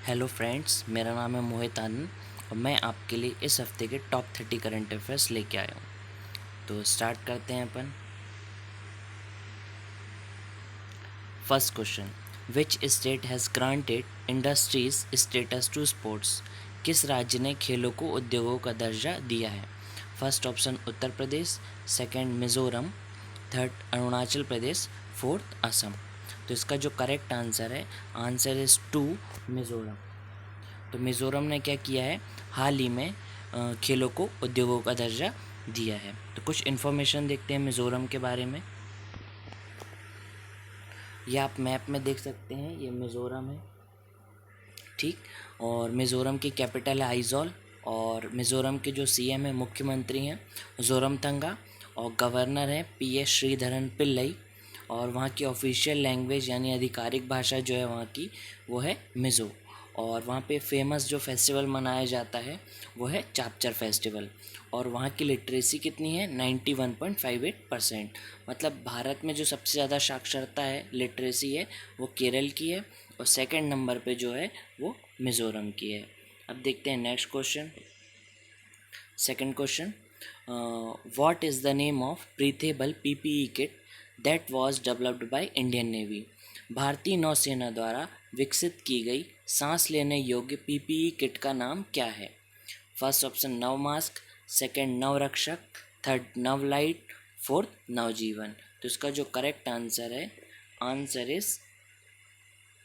Hello friends, मेरा नाम है मोहित आनंद और मैं आपके लिए इस हफ्ते के टॉप 30 करंट अफेयर्स लेके आया हूँ। तो स्टार्ट करते हैं अपन। First question, which state has granted industries status to sports? किस राज्य ने खेलों को उद्योगों का दर्जा दिया है? First option Uttar Pradesh, second Mizoram, third Arunachal Pradesh, fourth Assam. तो इसका जो करेक्ट आंसर है, आंसर इज़ टू मिज़ोरम। तो मिज़ोरम ने क्या किया है, हाल ही में खेलों को उद्योगों का दर्जा दिया है। तो कुछ इन्फॉर्मेशन देखते हैं मिज़ोरम के बारे में। ये आप मैप में देख सकते हैं, ये मिज़ोरम है, ठीक। और मिज़ोरम की कैपिटल है आइजॉल, और मिज़ोरम के जो सीएम है, मुख्यमंत्री हैं जोरमथंगा, और गवर्नर हैं पीएस श्रीधरन पिल्लई। और वहाँ की ऑफिशियल लैंग्वेज यानी आधिकारिक भाषा जो है वहाँ की, वो है मिज़ो। और वहाँ पे फेमस जो फेस्टिवल मनाया जाता है वो है चापचर फेस्टिवल। और वहाँ की लिटरेसी कितनी है, 91.58%। मतलब भारत में जो सबसे ज़्यादा साक्षरता है, लिटरेसी है, वो केरल की है, और सेकंड नंबर पे जो है वो मिज़ोरम की है। अब देखते हैं next question. Second question, what is the name of breathable PPE kit that was developed by Indian navy? भारतीय नौसेना द्वारा विकसित की गई सांस लेने योग्य पीपीई किट का नाम क्या है? फर्स्ट ऑप्शन नव मास्क, सेकंड नव रक्षक, थर्ड नव लाइट, फोर्थ नवजीवन। तो इसका जो करेक्ट आंसर है, आंसर इज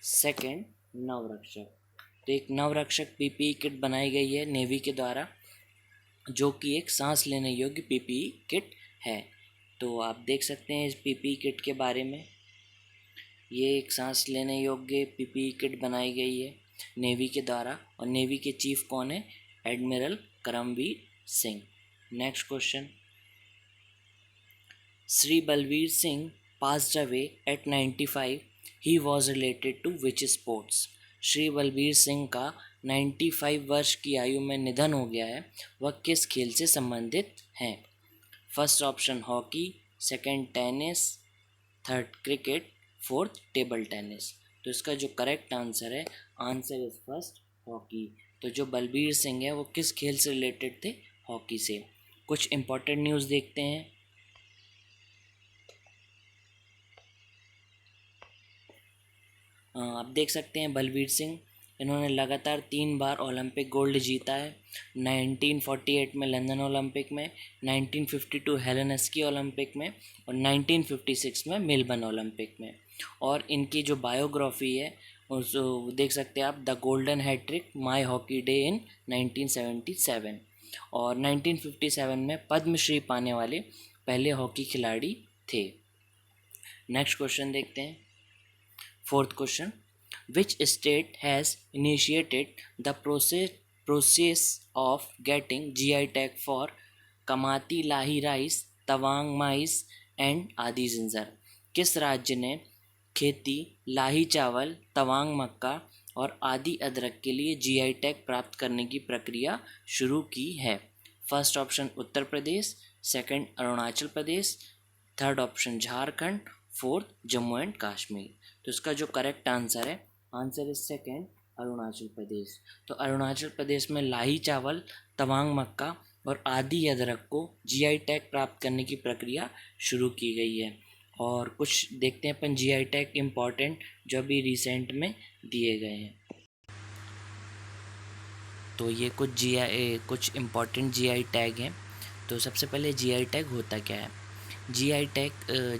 सेकंड नवरक्षक। तो एक नवरक्षक पीपीई किट बनाई गई है नेवी के द्वारा, जो कि एक सांस लेने योग्य पीपीई किट है। तो आप देख सकते हैं इस पीपीई किट के बारे में। ये एक सांस लेने योग्य पीपीई किट बनाई गई है नेवी के द्वारा, और नेवी के चीफ कौन है? Admiral Karambir Singh. Next question, Shri Balbir Singh passed away at 95. He was related to which sports? Shri Balbir Singh का 95 वर्ष की आयु में निधन हो गया है, वह किस खेल से संबंधित हैं? First option hockey, second tennis, third cricket, fourth table tennis. तो इसका जो करेक्ट आंसर है, आंसर इज फर्स्ट हॉकी। तो जो बलबीर सिंह है वो किस खेल से रिलेटेड थे? हॉकी से। कुछ इंपॉर्टेंट न्यूज़ देखते हैं। आप देख सकते हैं बलबीर सिंह, इन्होंने लगातार 3 बार ओलंपिक गोल्ड जीता है। 1948 में लंदन ओलंपिक में, 1952 हेलेनिस्की ओलंपिक में, और 1956 में मेलबर्न ओलंपिक में। और इनकी जो बायोग्राफी है उस देख सकते हैं आप, the golden hattrick, my hockey day in 1977। और 1957 में पद्मश्री पाने वाले पहले हॉकी खिलाड़ी थे। नेक्स्ट क्वेश्चन देखते हैं। Fourth question, which state has initiated the process of getting GI tag for Kamati Lahi rice, Tawang maize and आदि जिंजर? किस राज्य ने खेती लाही चावल, तवांग मक्का और आदि अदरक के लिए जीआई टैग प्राप्त करने की प्रक्रिया शुरू की है? First option Uttar Pradesh, second Arunachal Pradesh, third option Jharkhand, fourth Jammu and Kashmir. तो इसका जो करेक्ट आंसर है, answer is second Arunachal Pradesh. तो अरुणाचल प्रदेश में लाही चावल, तवांग मक्का और आदि अदरक को जीआई टैग प्राप्त करने की प्रक्रिया शुरू की गई है। और कुछ देखते हैं अपन जीआई टैग इम्पॉर्टेंट जो अभी रिसेंट में दिए गए हैं। तो ये कुछ इम्पॉर्टेंट जीआई टैग हैं। तो सबसे पहले जीआई टैग होता क्या है? जीआई टैग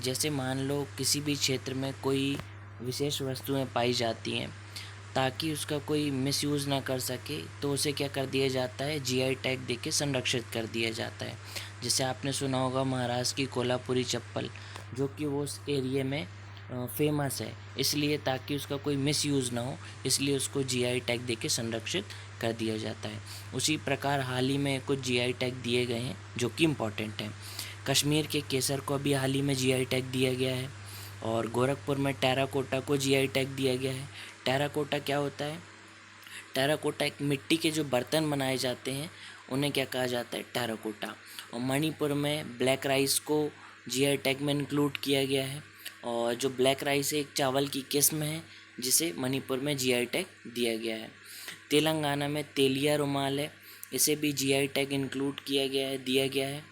जैसे मान लो किसी भी क्षेत्र में कोई विशेष वस्तुएं पाई जाती हैं, ताकि उसका कोई मिसयूज़ ना कर सके तो उसे क्या कर दिया जाता है, जीआई टैग देके संरक्षित कर दिया जाता है। जैसे आपने सुना होगा महाराष्ट्र की कोल्हापुरी चप्पल, जो कि वो उस एरिया में फेमस है, इसलिए ताकि उसका कोई मिसयूज़ ना हो, इसलिए उसको जीआई टैग देके संरक्षित कर दिया जाता है। उसी प्रकार हाल ही में कुछ जीआई टैग दिए गए हैं जो कि इम्पॉर्टेंट हैं। कश्मीर के केसर को अभी हाल ही में जीआई टैग दिया गया है, और गोरखपुर में टेराकोटा को जीआई टैग दिया गया है। टेराकोटा क्या होता है? टेराकोटा एक मिट्टी के जो बर्तन बनाए जाते हैं उन्हें क्या कहा जाता है? टेराकोटा। और मणिपुर में ब्लैक राइस को जीआई टैग में इंक्लूड किया गया है, और जो ब्लैक राइस है एक चावल की किस्म है जिसे मणिपुर में जीआई टैग दिया गया है। तेलंगाना में तेलिया रुमाल है, इसे भी जीआई टैग इंक्लूड दिया गया है।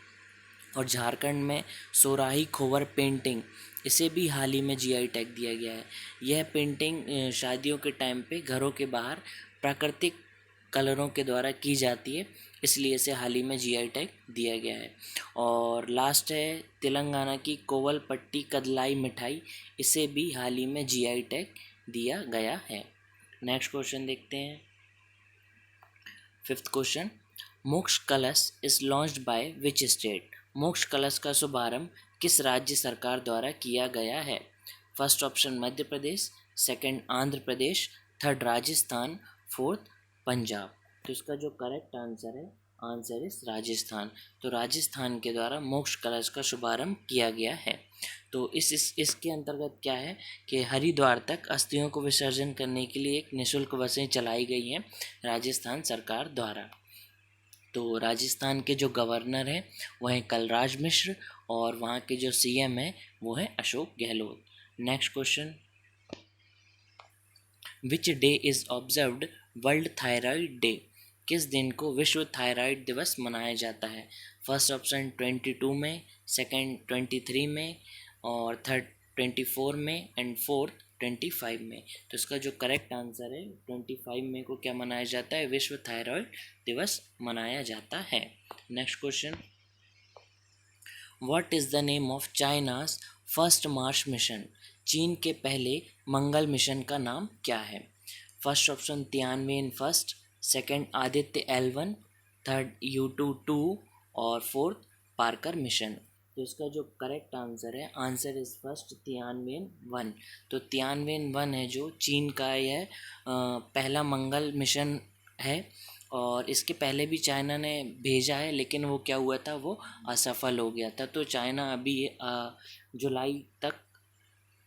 और झारखंड में सोराही खोवर पेंटिंग, इसे भी हाल ही में जीआई टैग दिया गया है। यह पेंटिंग शादियों के टाइम पे घरों के बाहर प्राकृतिक कलरों के द्वारा की जाती है, इसलिए इसे हाल ही में जीआई टैग दिया गया है। और लास्ट है तेलंगाना की कोवल पट्टी कदलाई मिठाई, इसे भी हाल ही में जीआई टैग दिया गया है। नेक्स्ट क्वेश्चन देखते हैं। फिफ्थ क्वेश्चन, मोक्ष कलश is launched by which state? मोक्ष कलश का शुभारंभ किस राज्य सरकार द्वारा किया गया है? First option Madhya Pradesh, second Andhra Pradesh, third Rajasthan, fourth Punjab. तो इसका जो करेक्ट आंसर है, आंसर इज राजस्थान। तो राजस्थान के द्वारा मोक्ष कलश का शुभारंभ किया गया है। तो इसके अंतर्गत क्या है कि हरिद्वार तक अस्थियों को विसर्जन करने के लिए एक निःशुल्क बसें चलाई गई हैं राजस्थान सरकार द्वारा। तो राजस्थान के जो गवर्नर हैं वो हैं कलराज मिश्र, और वहाँ के जो सीएम हैं वो हैं Ashok Gehlot. Next question, which day is observed world thyroid day? किस दिन को विश्व थायराइड दिवस मनाया जाता है? फर्स्ट ऑप्शन 22 में, सेकंड 23 में, और थर्ड 24 में, एंड फोर्थ 25 में। तो इसका जो करेक्ट आंसर है 25 में को क्या मनाया जाता है? विश्व थायराइड दिवस मनाया जाता है। Next question, what is the name of China's first Mars mission? चीन के पहले मंगल मिशन का नाम क्या है? First option Tianwen first, second Aditya L1, third U22 और फोर्थ पार्कर मिशन। तो इसका जो करेक्ट आंसर है, आंसर इज फर्स्ट तियानवेन 1। तो तियानवेन 1 है जो चीन का यह पहला मंगल मिशन है, और इसके पहले भी चाइना ने भेजा है, लेकिन वो क्या हुआ था, वो असफल हो गया था। तो चाइना अभी जुलाई तक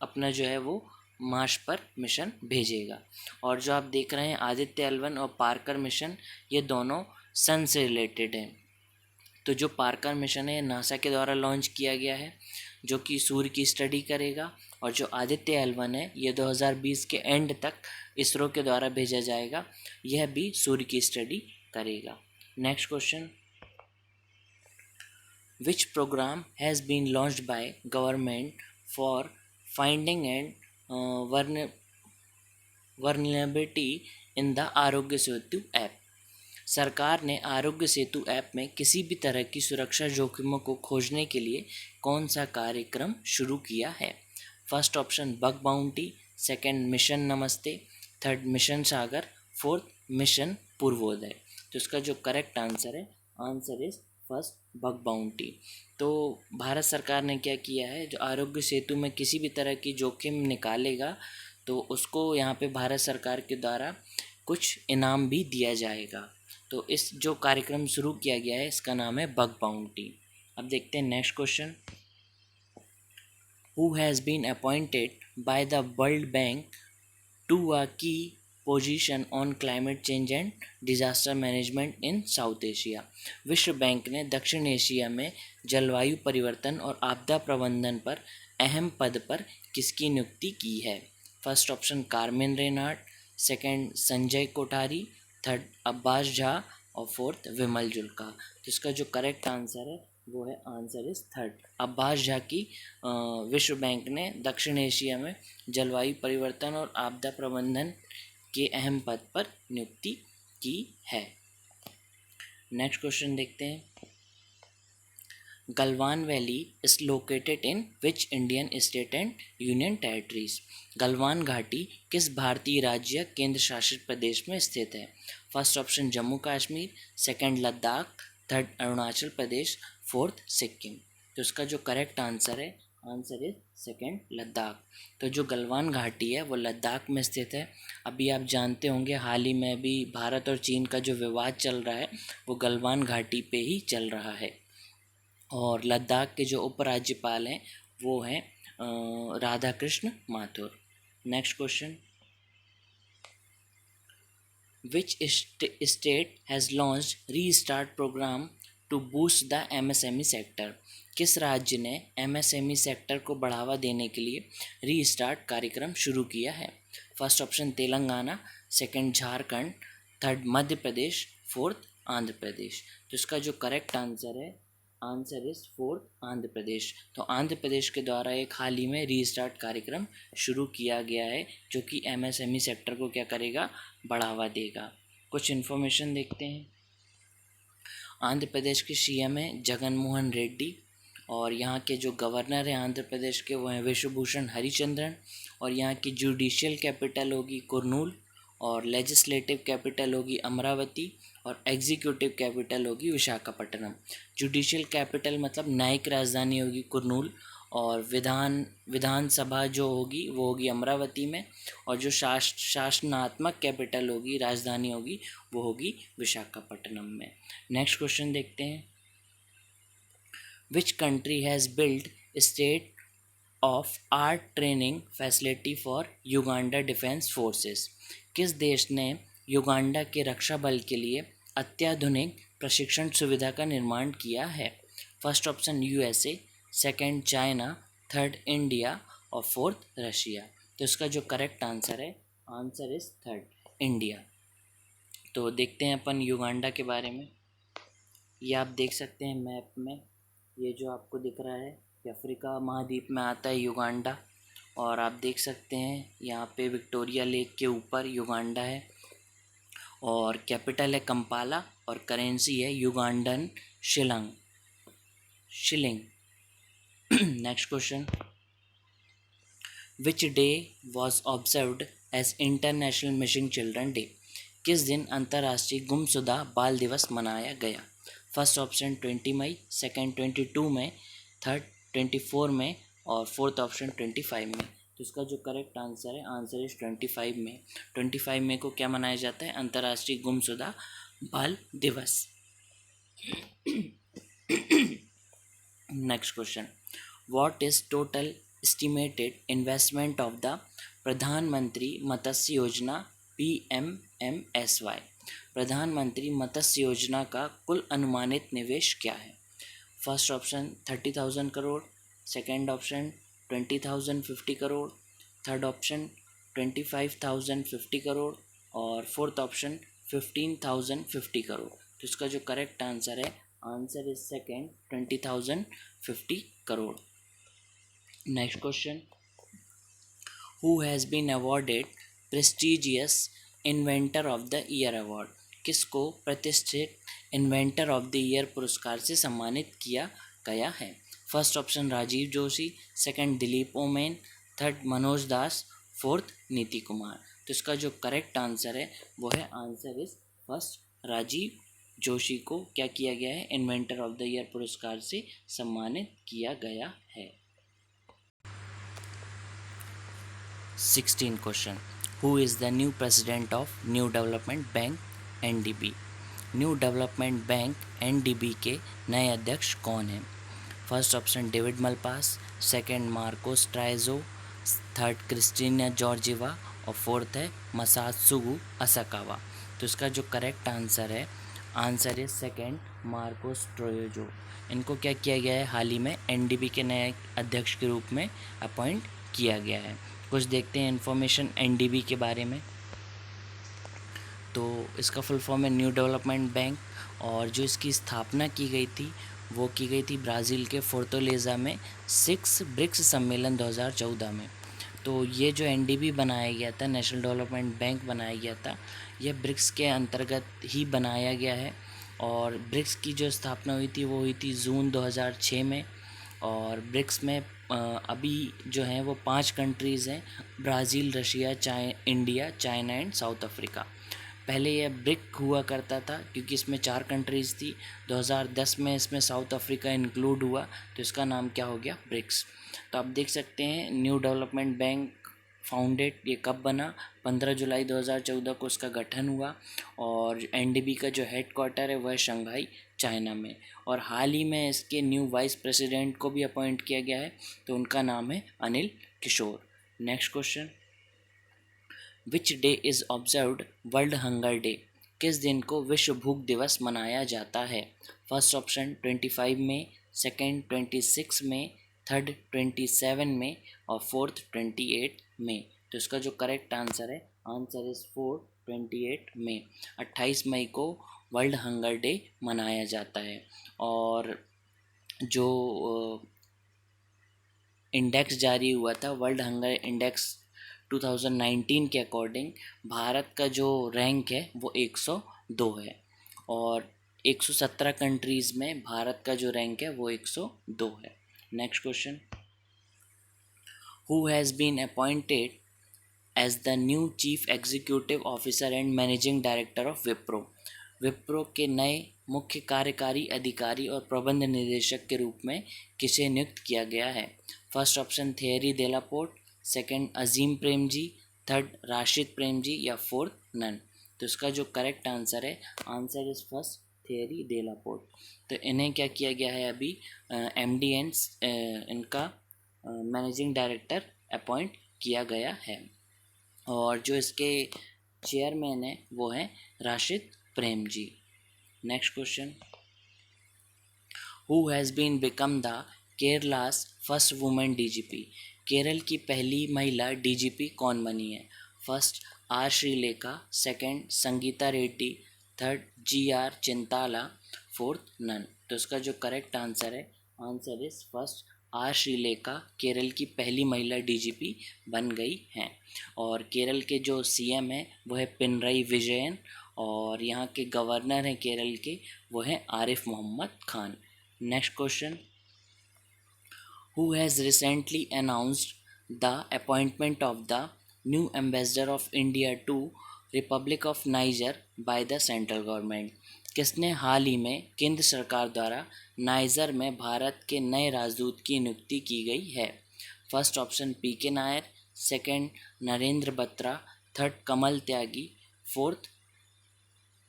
अपना जो है वो मार्स पर मिशन भेजेगा। और जो आप देख रहे हैं आदित्य L1 और पार्कर मिशन, ये दोनों सन से रिलेटेड हैं। तो जो पार्कर मिशन है नासा के द्वारा लॉन्च किया गया है, जो कि सूर्य की स्टडी करेगा, और जो आदित्य L1 है ये 2020 के एंड तक इसरो के द्वारा भेजा जाएगा, यह भी सूर्य की स्टडी करेगा। Next question, which programme has been launched by government for finding and vulnerability in the Aarogya Setu app? सरकार ने आरोग्य सेतु ऐप में किसी भी तरह की सुरक्षा जोखिमों को खोजने के लिए कौन सा कार्यक्रम शुरू किया है? First option bug bounty, second mission नमस्ते, थर्ड मिशन सागर, फोर्थ मिशन पूर्वोदय। तो इसका जो करेक्ट आंसर है, answer is first bug bounty. तो भारत सरकार ने क्या किया है, जो आरोग्य सेतु में किसी भी तरह की जोखिम निकालेगा तो उसको यहाँ पे भारत सरकार के द्वारा कुछ इनाम भी दिया जाएगा। तो इस जो कार्यक्रम शुरू किया गया है इसका नाम है बग बाउंटी। अब देखते हैं next question, who has been appointed by the World Bank to a key position on climate change and disaster management in South Asia? विश्व बैंक ने दक्षिण एशिया में जलवायु परिवर्तन और आपदा प्रबंधन पर अहम पद पर किसकी नियुक्ति की है? First option Carmen Reginald, second Sanjay Kothari, third Abbas Jha और फोर्थ विमल जुल्का। तो इसका जो करेक्ट आंसर है वो है, answer is third, Abbas Jha की विश्व बैंक ने दक्षिण एशिया में जलवायु परिवर्तन और आपदा प्रबंधन के अहम पद पर नियुक्ति की है। नेक्स्ट क्वेश्चन देखते हैं, Galwan valley is located in which Indian state and union territories? Galwan घाटी किस भारतीय राज्य केंद्र शासित प्रदेश में स्थित है? First option Jammu Kashmir, second Ladakh, third Arunachal Pradesh, fourth Sikkim. तो इसका जो करेक्ट आंसर है, आंसर इज सेकंड लद्दाख। तो जो गलवान घाटी है वो लद्दाख में स्थित है। अभी आप जानते होंगे हाल ही में भी भारत और चीन का जो विवाद चल रहा है वो गलवान घाटी पे ही चल रहा है। और लद्दाख के जो उपराज्यपाल हैं वो हैं Radha Krishna Mathur. Next question, which state has launched restart programme to boost the MSME sector? किस राज्य ने MSME सेक्टर को बढ़ावा देने के लिए रीस्टार्ट कार्यक्रम शुरू किया है? First option Telangana, second Jharkhand, third Madhya Pradesh, fourth Andhra Pradesh. तो इसका जो करेक्ट आंसर है, answer is fourth Andhra Pradesh. तो आंध्र प्रदेश के द्वारा एक हाल ही में रीस्टार्ट कार्यक्रम शुरू किया गया है, जो कि एमएसएमई सेक्टर को क्या करेगा, बढ़ावा देगा। कुछ इन्फॉर्मेशन देखते हैं। आंध्र प्रदेश के सीएम हैं जगन मोहन रेड्डी, और यहाँ के जो गवर्नर हैं आंध्र प्रदेश के वो हैं विश्वभूषण हरिचंद्रन, और यहाँ की जुडिशियल कैपिटल होगी कुरनूल, और लेजिस्लेटिव कैपिटल होगी अमरावती, और एग्जीक्यूटिव कैपिटल होगी विशाखापट्टनम। जुडिशियल कैपिटल मतलब न्यायिक राजधानी होगी कुरनूल, और विधानसभा जो होगी वो होगी अमरावती में, और जो शासनात्मक कैपिटल होगी, राजधानी होगी, वो होगी विशाखापट्टनम में। नेक्स्ट क्वेश्चन देखते हैं। Which country has build state of art training facility for Uganda defence forces? किस देश ने युगांडा के रक्षा बल के लिए अत्याधुनिक प्रशिक्षण सुविधा का निर्माण किया है? First option USA, second China, third India, और फोर्थ रशिया। तो इसका जो करेक्ट आंसर है, आंसर इज थर्ड इंडिया। तो देखते हैं अपन युगांडा के बारे में। ये आप देख सकते हैं मैप में, ये जो आपको दिख रहा है ये अफ्रीका महाद्वीप में आता है युगांडा, और आप देख सकते हैं यहाँ पे विक्टोरिया लेक के ऊपर युगांडा है, और कैपिटल है कंपाला, और करेंसी है Ugandan shilling. Next question. Which day was observed as international missing children day? किस दिन अंतर्राष्ट्रीय गुमशुदा बाल दिवस मनाया गया? फर्स्ट ऑप्शन 20 मई, सेकंड 22 मई, थर्ड 24 में, और फोर्थ ऑप्शन 25 में। तो इसका जो करेक्ट आंसर है, आंसर इज 25 में। 25 मई को क्या मनाया जाता है? अंतर्राष्ट्रीय गुमशुदा बाल दिवस। Next question. What is total estimated investment of the प्रधानमंत्री मत्स्य योजना PMMSY? प्रधानमंत्री मत्स्य योजना का कुल अनुमानित निवेश क्या है? First option 30,000 crore, second option 20,050 crore, third option 25,050 crore, और फोर्थ ऑप्शन 15,050 करोड़। तो इसका जो करेक्ट आंसर है, answer is second 20,050 crore. Next question. Who has been awarded prestigious inventor of the year award? किसको प्रतिष्ठित इन्वेंटर ऑफ द ईयर पुरस्कार से सम्मानित किया गया है? First option Rajiv Joshi, second Dilip Oommen, third Manoj Das, fourth Niti Kumar. तो इसका जो करेक्ट आंसर है वो है, answer is first Rajiv Joshi को क्या किया गया है? इन्वेंटर ऑफ द ईयर पुरस्कार से सम्मानित किया गया है। 16 question. Who is the new president of new development bank NDB? New development bank NDB के नए अध्यक्ष कौन हैं? First option David Malpass, second Marcos Troyjo, third Kristina Georgieva, और फोर्थ है मसात्सुगु असाकावा। तो इसका जो करेक्ट आंसर है, answer is second Marcos Troyjo. इनको क्या किया गया है? हाल ही में NDB के नए अध्यक्ष के रूप में अपॉइंट किया गया है। कुछ देखते हैं इन्फॉर्मेशन NDB के बारे में। तो इसका फुल फॉर्म है न्यू डेवलपमेंट बैंक, और जो इसकी स्थापना की गई थी वो की गई थी ब्राज़ील के फोर्टोलेजा में 6 ब्रिक्स सम्मेलन 2014 में। तो ये जो NDB बनाया गया था, नेशनल डेवलपमेंट बैंक बनाया गया था, यह ब्रिक्स के अंतर्गत ही बनाया गया है। और ब्रिक्स की जो स्थापना हुई थी वो हुई थी जून 2006 में। और ब्रिक्स में अभी जो हैं वो 5 कंट्रीज़ हैं, Brazil, Russia, India, China and south Africa. पहले यह ब्रिक हुआ करता था क्योंकि इसमें 4 कंट्रीज़ थी। 2010 में इसमें साउथ अफ्रीका इंक्लूड हुआ, तो इसका नाम क्या हो गया? ब्रिक्स। तो आप देख सकते हैं न्यू डेवलपमेंट बैंक फाउंडेड, ये कब बना? 15 जुलाई 2014 को इसका गठन हुआ। और NDB का जो हेड क्वार्टर है वह शंघाई, चाइना में। और हाल ही में इसके न्यू वाइस प्रेसिडेंट को भी अपॉइंट किया गया है, तो उनका नाम है Anil Kishore. Next question. Which day is observed World Hunger Day? किस दिन को विश्व भूख दिवस मनाया जाता है? फर्स्ट ऑप्शन 25 में, सेकेंड 26 में, थर्ड 27 में, और फोर्थ 28 में। तो इसका जो करेक्ट आंसर है, आंसर इज 4/28 मई। 28 मई को वर्ल्ड हंगर डे मनाया जाता है। और जो इंडेक्स जारी हुआ था, वर्ल्ड हंगर इंडेक्स 2019 के अकॉर्डिंग भारत का जो रैंक है वो 102 है, और 117 कंट्रीज़ में भारत का जो रैंक है वो 102 है। Next question, who has been appointed as the new chief executive officer and managing director of Wipro. Wipro के नए मुख्य कार्यकारी अधिकारी और प्रबंध निदेशक के रूप में किसे नियुक्त किया गया है? First option Thierry Delaporte, second Azim Premji, third Rashid Premji, या फोर्थ नन। तो इसका जो करेक्ट आंसर है, answer is first Thierry Delaporte. तो इन्हें क्या किया गया है अभी, एमडी एंड इनका मैनेजिंग डायरेक्टर अपॉइंट किया गया है, और जो इसके चेयरमैन है वो हैं Rashid Prem ji. Next question, who has been become the Kerala's first women DGP. Kerala की पहली महिला डीजीपी कौन बनी है? First R Sreelekha, second Sangeeta Reddy, third GR Chintala, fourth none. तो इसका जो करेक्ट आंसर है, answer is first R Sreelekha Kerala की पहली महिला डीजीपी बन गई हैं। और केरल के जो सीएम हैं वो है पिनराई विजयन, और यहाँ के गवर्नर हैं केरल के वो हैं Arif Mohammad Khan. Next question, who has recently announced the appointment of the new ambassador of India to republic of Niger by the central government. किसने हाल ही में केंद्र सरकार द्वारा नाइजर में भारत के नए राजदूत की नियुक्ति की गई है? फर्स्ट ऑप्शन पीके नायर, सेकंड नरेंद्र बत्रा, थर्ड कमल त्यागी, फोर्थ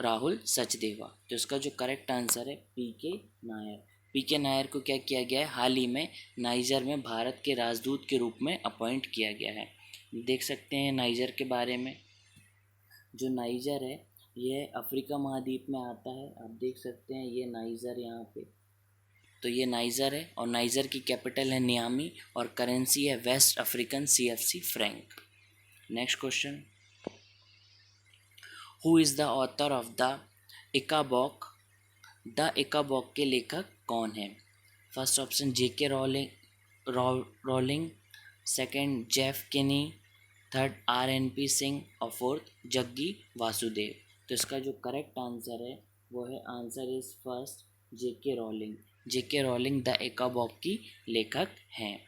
राहुल सचदेवा। तो इसका जो करेक्ट आंसर है पीके नायर। पीके नायर को क्या किया गया है, हाल ही में नाइजर में भारत के राजदूत के रूप में अपॉइंट किया गया है। देख सकते हैं नाइजर के बारे में, जो नाइजर है ये अफ्रीका महाद्वीप में आता है। आप देख सकते हैं ये नाइजर यहाँ पे, तो ये नाइजर है, और नाइजर की कैपिटल है नियामी, और करेंसी है West African CFC franc. Next question, who is the author of the Ickabog. The Ickabog के लेखक कौन है? First option J K Rowling, second Jeff Kinney, third RNP Singh, और फोर्थ जग्गी वासुदेव। तो इसका जो करेक्ट आंसर है वो है, answer is first J K Rowling. J K Rowling the Ickabog की लेखक हैं,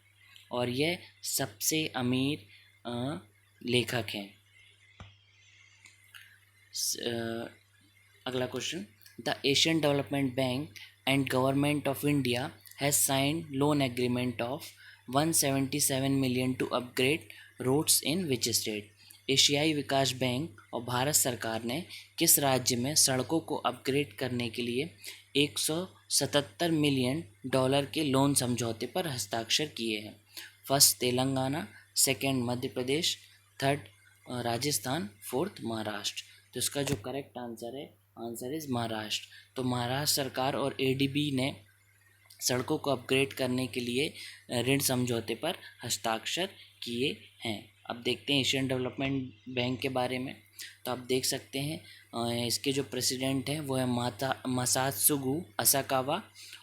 और यह सबसे अमीर लेखक हैं। अगला question, the Asian development bank and government of India has signed loan agreement of 177 million to upgrade roads in which state. एशियाई विकास बैंक और भारत सरकार ने किस राज्य में सड़कों को अपग्रेड करने के लिए 177 मिलियन डॉलर के लोन समझौते पर हस्ताक्षर किए हैं? First Telangana, second Madhya Pradesh, third Rajasthan, fourth Maharashtra. तो इसका जो करेक्ट आंसर है, आंसर इज महाराष्ट्र। तो महाराष्ट्र सरकार और ADB ने सड़कों को अपग्रेड करने के लिए ऋण समझौते पर हस्ताक्षर किए हैं। अब देखते हैं एशियन डेवलपमेंट बैंक के बारे में। तो आप देख सकते हैं इसके जो प्रेसिडेंट हैं वो है मसात्सुगु असाकावा,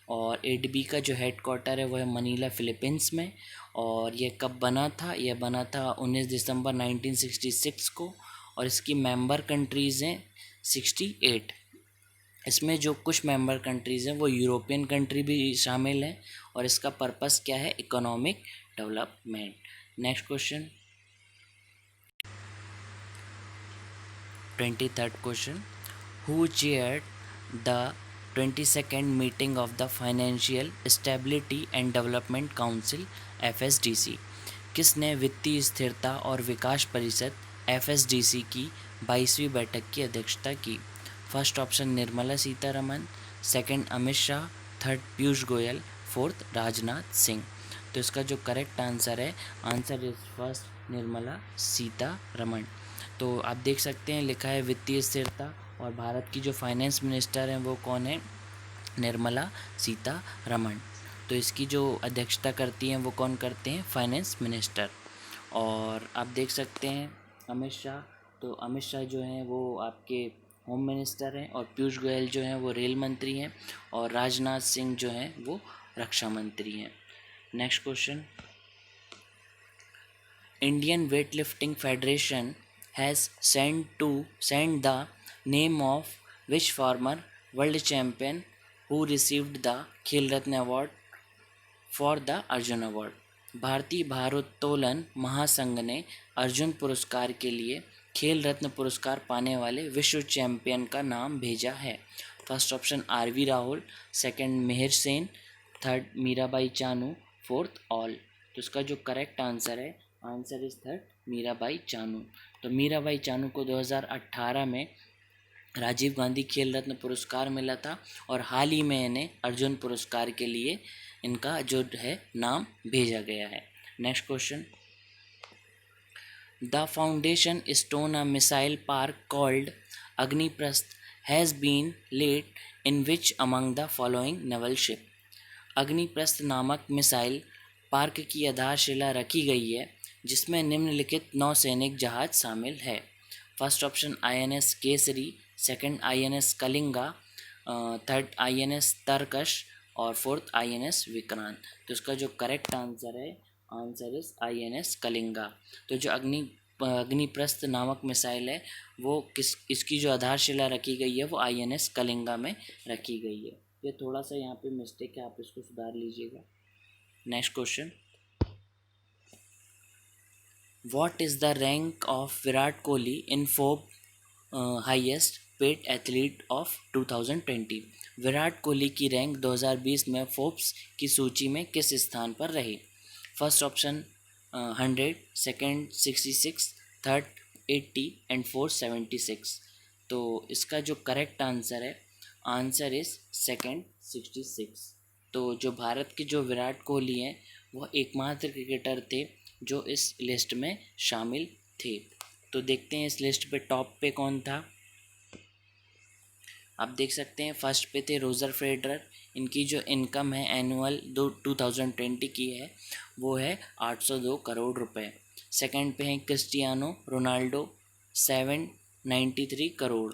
और ADB का जो हेडक्वार्टर है वो है मनीला फिलीपींस में। और ये कब बना था? यह बना था 19 दिसंबर 1966 को, और इसकी मेंबर कंट्रीज़ हैं 68। इसमें जो कुछ मेंबर कंट्रीज़ हैं वो यूरोपियन कंट्री भी शामिल हैं, और इसका पर्पस क्या है? Economic development. Next question, 23rd question, who chaired the 22nd meeting of the financial stability and development council FSDC। किसने वित्तीय स्थिरता और विकास परिषद FSDC की 22वीं बैठक की अध्यक्षता की? First option Nirmala Sitharaman, second Amit Shah, third Piyush Goyal, fourth Rajnath Singh. तो इसका जो करेक्ट आंसर है, answer is first Nirmala Sitharaman. तो आप देख सकते हैं लिखा है वित्तीय स्थिरता, और भारत की जो फाइनेंस मिनिस्टर हैं वो कौन है? निर्मला सीतारमन। तो इसकी जो अध्यक्षता करती हैं वो कौन करते हैं? Finance minister. और आप देख सकते हैं अमित शाह, तो अमित शाह जो हैं वो आपके होम मिनिस्टर हैं, और पीयूष गोयल जो हैं वो रेल मंत्री हैं, और राजनाथ सिंह जो हैं वो रक्षा मंत्री हैं। Next question, Indian Weightlifting Federation has sent the name of which former world champion who received the Khel Ratna Award for the Arjun Award। भारतीय भारोत्तोलन महासंघ ने अर्जुन पुरस्कार के लिए खेल रत्न पुरस्कार पाने वाले विश्व चैंपियन का नाम भेजा है। First option RV Rahul, second Mihir Sen, third Mirabai Chanu, fourth all. तो इसका जो करेक्ट आंसर है, answer is third Mirabai Chanu. तो मीराबाई चानू को 2018 में राजीव गांधी खेल रत्न पुरस्कार मिला था, और हाल ही में इन्हें अर्जुन पुरस्कार के लिए इनका जो है नाम भेजा गया है। Next question, the foundation stone a missile park called Agniprastha has been laid in which among the following naval ship. अग्निप्रस्थ नामक मिसाइल पार्क की आधारशिला रखी गई है जिसमें निम्नलिखित नौसैनिक जहाज शामिल है। First option INS Kesari, second INS Kalinga, third INS तरकश, और फोर्थ INS विक्रांत। तो इसका जो करेक्ट आंसर है, आंसर इज INS कलिंगा। तो जो अग्निप्रस्थ नामक मिसाइल है वो इसकी जो आधारशिला रखी गई है वो INS कलिंगा में रखी गई है। ये थोड़ा सा यहाँ पे मिस्टेक है, आप इसको सुधार लीजिएगा। Next question, what is the rank of Virat Kohli in Forbes highest paid athlete of 2020। Virat Kohli की रैंक 2020 में फोर्ब्स की सूची में किस स्थान पर रही। First option 100, second 66, third 80 and fourth 76। तो इसका जो करेक्ट आंसर है, आंसर इज सेकंड 66। तो जो भारत के जो विराट कोहली हैं वह एकमात्र क्रिकेटर थे जो इस लिस्ट में शामिल थे। तो देखते हैं इस लिस्ट पे टॉप पे कौन था। आप देख सकते हैं फर्स्ट पे थे रोजर फेडरर, इनकी जो इनकम है एनुअल 2020 की है वो है 802 करोड़ रुपए। सेकंड पे हैं क्रिस्टियानो रोनाल्डो 793 करोड़,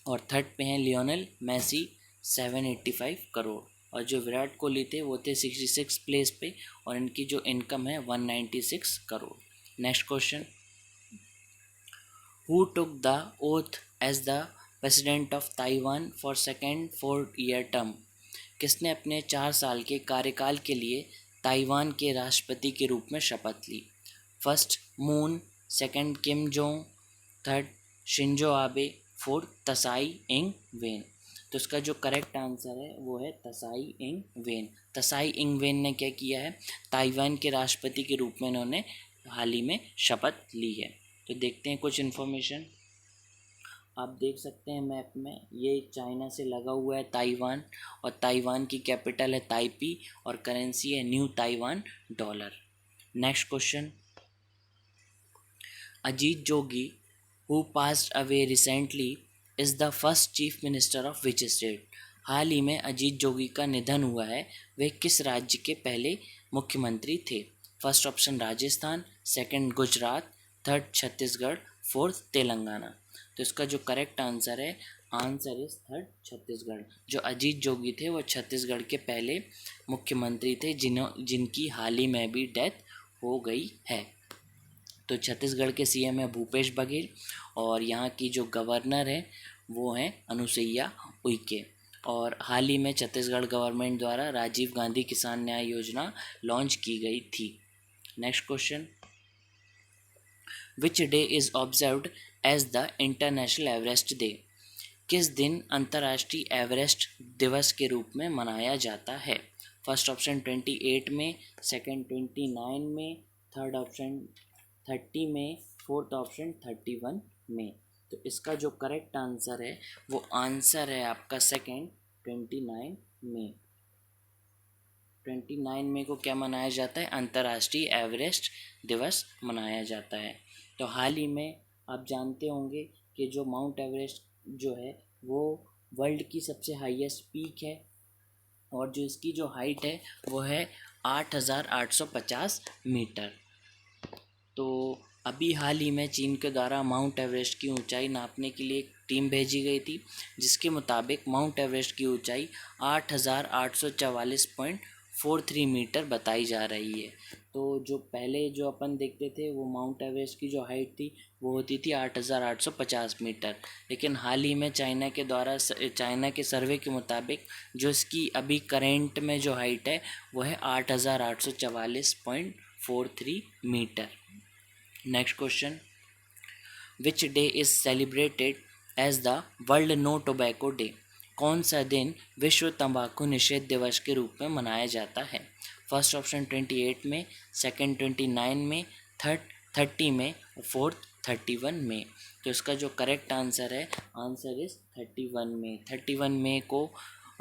और थर्ड पे हैं लियोनेल मेसी 785 करोड़, और जो विराट कोहली थे वो थे 66 प्लेस पे, और इनकी जो इनकम है 196 crore. Next question, who took the oath as the president of Taiwan for second 4-year term. किसने अपने 4 साल के कार्यकाल के लिए ताइवान के राष्ट्रपति के रूप में शपथ ली। First Moon, second Kim Jong, third Shinzo Abe, fourth Tsai Ing Wen. तो इसका जो करेक्ट आंसर है वो है तसाई इंग वेन। तसाई इंग वेन ने क्या किया है, ताइवान के राष्ट्रपति के रूप में इन्होंने हाल ही में शपथ ली है। तो देखते हैं कुछ इन्फॉर्मेशन। आप देख सकते हैं मैप में, ये चाइना से लगा हुआ है ताइवान, और ताइवान की कैपिटल है ताइपी, और करेंसी है new Taiwan dollar. Next question, Ajit Jogi who passed away recently is the first chief minister of which state. हाल ही में अजीत जोगी का निधन हुआ है, वे किस राज्य के पहले मुख्यमंत्री थे। First option Rajasthan, second Gujarat, third Chhattisgarh, fourth Telangana. तो इसका जो करेक्ट आंसर है, आंसर इज थर्ड छत्तीसगढ़। जो अजीत जोगी थे वो छत्तीसगढ़ के पहले मुख्यमंत्री थे जिनकी हाल ही में भी डेथ हो गई है। तो छत्तीसगढ़ के CM है भूपेश बघेल, और यहाँ की जो गवर्नर है वो हैं अनुसुईया उइके, और हाल ही में छत्तीसगढ़ गवर्नमेंट द्वारा राजीव गांधी किसान न्याय योजना लॉन्च की गई थी। Next question, which day is observed as the international Everest day. किस दिन अंतर्राष्ट्रीय एवरेस्ट दिवस के रूप में मनाया जाता है। फर्स्ट ऑप्शन 28 में, सेकंड 29 में, थर्ड ऑप्शन 30 में, फोर्थ ऑप्शन 31 में। तो इसका जो करेक्ट आंसर है वो आंसर है आपका सेकंड 29 में। 29 मई को क्या मनाया जाता है, अंतर्राष्ट्रीय एवरेस्ट दिवस मनाया जाता है। तो हाल ही में आप जानते होंगे कि जो माउंट एवरेस्ट जो है वो वर्ल्ड की सबसे हाईएस्ट पीक है, और जो इसकी जो हाइट है वो है 8,850 मीटर। तो अभी हाल ही में चीन के द्वारा माउंट एवरेस्ट की ऊंचाई नापने के लिए एक टीम भेजी गई थी, जिसके मुताबिक माउंट एवरेस्ट की ऊंचाई 8,844.43 मीटर बताई जा रही है। तो जो पहले जो अपन देखते थे वो माउंट एवरेस्ट की जो हाइट थी वो होती थी 8,850 मीटर, लेकिन हाल ही में चाइना के सर्वे के मुताबिक जो इसकी अभी करेंट में जो हाइट है वो है 8,844.43 metre. Next question, which day is celebrated as the world no tobacco day? कौन सा दिन विश्व तंबाकू निषेध दिवस के रूप में मनाया जाता है? फर्स्ट ऑप्शन 28 में, सेकंड 29 में, थर्ड 30 में, फोर्थ 31 में। तो इसका जो करेक्ट आंसर है, आंसर इज 31 में। 31 मई को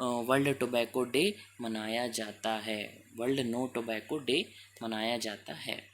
वर्ल्ड टोबैको डे मनाया जाता है, वर्ल्ड नो टोबैको डे मनाया जाता है।